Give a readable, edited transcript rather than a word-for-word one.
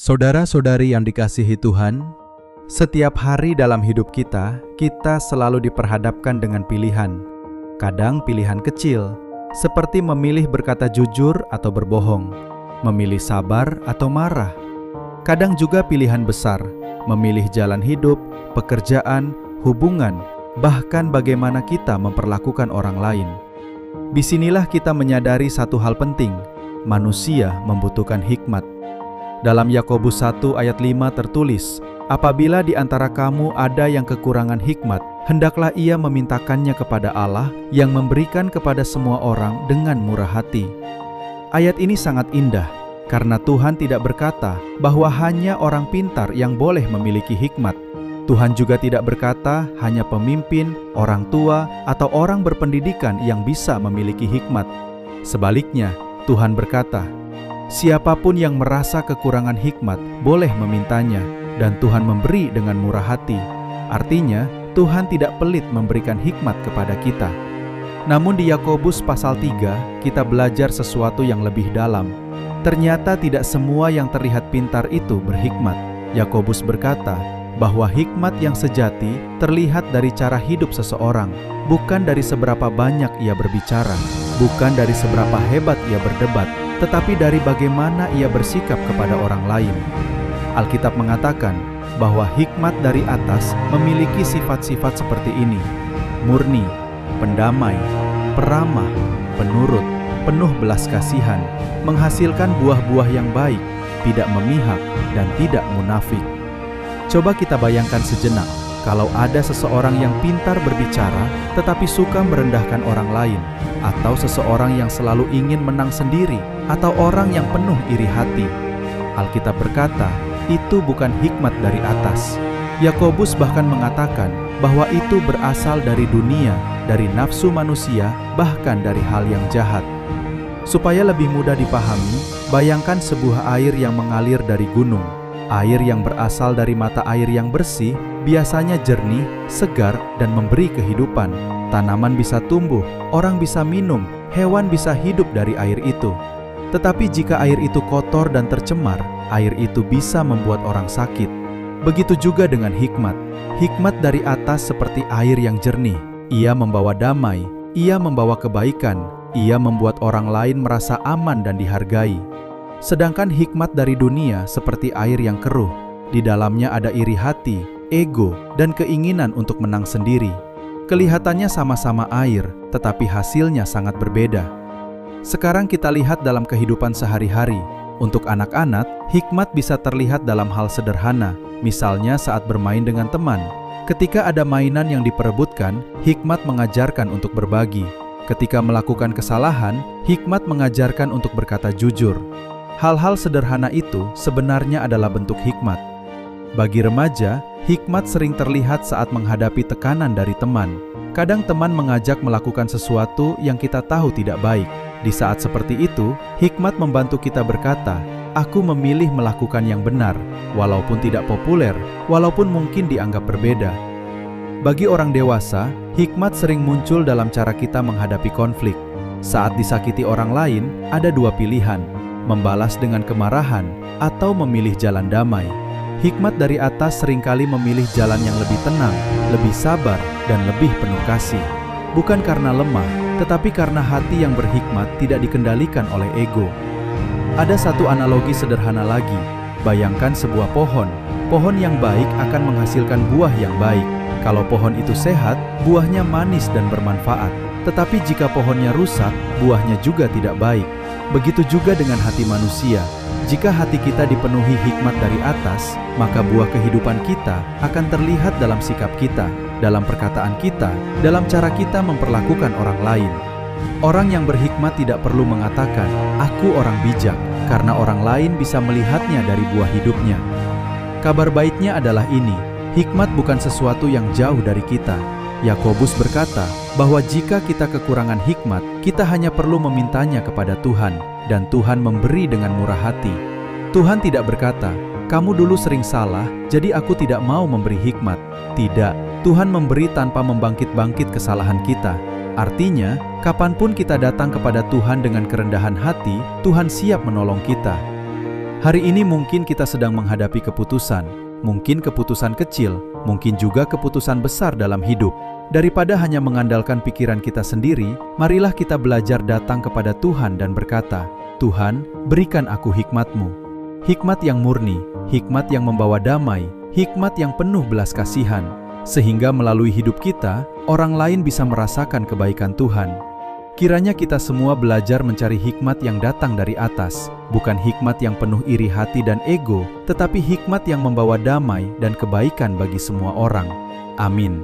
Saudara-saudari yang dikasihi Tuhan, setiap hari dalam hidup kita selalu diperhadapkan dengan pilihan. Kadang pilihan kecil, seperti memilih berkata jujur atau berbohong, memilih sabar atau marah. Kadang juga pilihan besar, memilih jalan hidup, pekerjaan, hubungan, bahkan bagaimana kita memperlakukan orang lain. Disinilah kita menyadari satu hal penting, manusia membutuhkan hikmat. Dalam Yakobus 1 ayat 5 tertulis, "Apabila di antara kamu ada yang kekurangan hikmat, hendaklah ia memintakannya kepada Allah yang memberikan kepada semua orang dengan murah hati." Ayat ini sangat indah, karena Tuhan tidak berkata bahwa hanya orang pintar yang boleh memiliki hikmat. Tuhan juga tidak berkata hanya pemimpin, orang tua, atau orang berpendidikan yang bisa memiliki hikmat. Sebaliknya, Tuhan berkata, siapapun yang merasa kekurangan hikmat boleh memintanya, dan Tuhan memberi dengan murah hati. Artinya, Tuhan tidak pelit memberikan hikmat kepada kita. Namun di Yakobus pasal 3, kita belajar sesuatu yang lebih dalam. Ternyata tidak semua yang terlihat pintar itu berhikmat. Yakobus berkata bahwa hikmat yang sejati terlihat dari cara hidup seseorang, bukan dari seberapa banyak ia berbicara, bukan dari seberapa hebat ia berdebat, tetapi dari bagaimana ia bersikap kepada orang lain. Alkitab mengatakan bahwa hikmat dari atas memiliki sifat-sifat seperti ini: murni, pendamai, peramah, penurut, penuh belas kasihan, menghasilkan buah-buah yang baik, tidak memihak, dan tidak munafik. Coba kita bayangkan sejenak, kalau ada seseorang yang pintar berbicara tetapi suka merendahkan orang lain, atau seseorang yang selalu ingin menang sendiri, atau orang yang penuh iri hati. Alkitab berkata, itu bukan hikmat dari atas. Yakobus bahkan mengatakan bahwa itu berasal dari dunia, dari nafsu manusia, bahkan dari hal yang jahat. Supaya lebih mudah dipahami, bayangkan sebuah air yang mengalir dari gunung. Air yang berasal dari mata air yang bersih biasanya jernih, segar, dan memberi kehidupan. Tanaman bisa tumbuh, orang bisa minum, hewan bisa hidup dari air itu. Tetapi jika air itu kotor dan tercemar, air itu bisa membuat orang sakit. Begitu juga dengan hikmat. Hikmat dari atas seperti air yang jernih. Ia membawa damai, ia membawa kebaikan, ia membuat orang lain merasa aman dan dihargai. Sedangkan hikmat dari dunia seperti air yang keruh. Di dalamnya ada iri hati, ego, dan keinginan untuk menang sendiri. Kelihatannya sama-sama air, tetapi hasilnya sangat berbeda. Sekarang kita lihat dalam kehidupan sehari-hari. Untuk anak-anak, hikmat bisa terlihat dalam hal sederhana, misalnya saat bermain dengan teman. Ketika ada mainan yang diperebutkan, hikmat mengajarkan untuk berbagi. Ketika melakukan kesalahan, hikmat mengajarkan untuk berkata jujur. Hal-hal sederhana itu sebenarnya adalah bentuk hikmat. Bagi remaja, hikmat sering terlihat saat menghadapi tekanan dari teman. Kadang teman mengajak melakukan sesuatu yang kita tahu tidak baik. Di saat seperti itu, hikmat membantu kita berkata, "Aku memilih melakukan yang benar, walaupun tidak populer, walaupun mungkin dianggap berbeda." Bagi orang dewasa, hikmat sering muncul dalam cara kita menghadapi konflik. Saat disakiti orang lain, ada dua pilihan: membalas dengan kemarahan atau memilih jalan damai. Hikmat dari atas seringkali memilih jalan yang lebih tenang, lebih sabar, dan lebih penuh kasih. Bukan karena lemah, tetapi karena hati yang berhikmat tidak dikendalikan oleh ego. Ada satu analogi sederhana lagi. Bayangkan sebuah pohon. Pohon yang baik akan menghasilkan buah yang baik. Kalau pohon itu sehat, buahnya manis dan bermanfaat. Tetapi jika pohonnya rusak, buahnya juga tidak baik. Begitu juga dengan hati manusia. Jika hati kita dipenuhi hikmat dari atas, maka buah kehidupan kita akan terlihat dalam sikap kita, dalam perkataan kita, dalam cara kita memperlakukan orang lain. Orang yang berhikmat tidak perlu mengatakan, "Aku orang bijak," karena orang lain bisa melihatnya dari buah hidupnya. Kabar baiknya adalah ini, hikmat bukan sesuatu yang jauh dari kita. Yakobus berkata bahwa jika kita kekurangan hikmat, kita hanya perlu memintanya kepada Tuhan, dan Tuhan memberi dengan murah hati. Tuhan tidak berkata, "Kamu dulu sering salah, jadi aku tidak mau memberi hikmat." Tidak, Tuhan memberi tanpa membangkit-bangkit kesalahan kita. Artinya, kapanpun kita datang kepada Tuhan dengan kerendahan hati, Tuhan siap menolong kita. Hari ini mungkin kita sedang menghadapi keputusan, mungkin keputusan kecil, mungkin juga keputusan besar dalam hidup. Daripada hanya mengandalkan pikiran kita sendiri, marilah kita belajar datang kepada Tuhan dan berkata, "Tuhan, berikan aku hikmat-Mu." Hikmat yang murni, hikmat yang membawa damai, hikmat yang penuh belas kasihan, sehingga melalui hidup kita, orang lain bisa merasakan kebaikan Tuhan. Kiranya kita semua belajar mencari hikmat yang datang dari atas, bukan hikmat yang penuh iri hati dan ego, tetapi hikmat yang membawa damai dan kebaikan bagi semua orang. Amin.